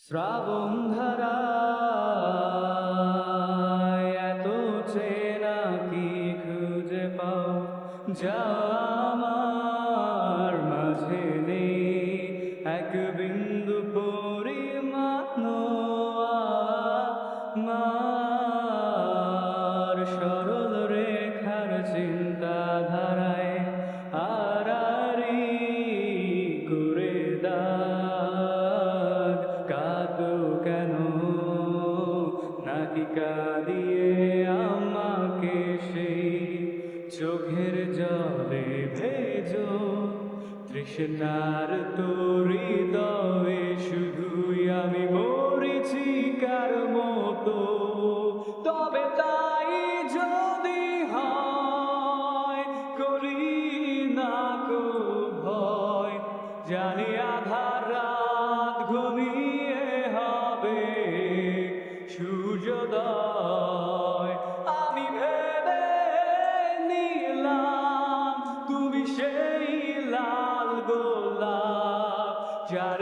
শ্রাবণ ধারায় এত চেনা কি খুঁজে পাও যা আমার মাঝে নেই এক বিন্দু পরিমাণ আমার সরল রেখার চিন্তাধারায় আড়াআড়ি করে দাগ কাঁদো কেন নাকি কাঁদিয়ে আমাকে সেই চোখের জলে ভেজো তৃষ্ণার তোরি হৃদয়ে শুধুই আমি মরীচিকার মতো তবে তাই যদি হয় করি না কো ভয় জানি আধার রাত ঘুমিয়ে হবে সূর্যোদয় আমি ভেবে নিলাম তুমি সেই লাল গোলাপ যার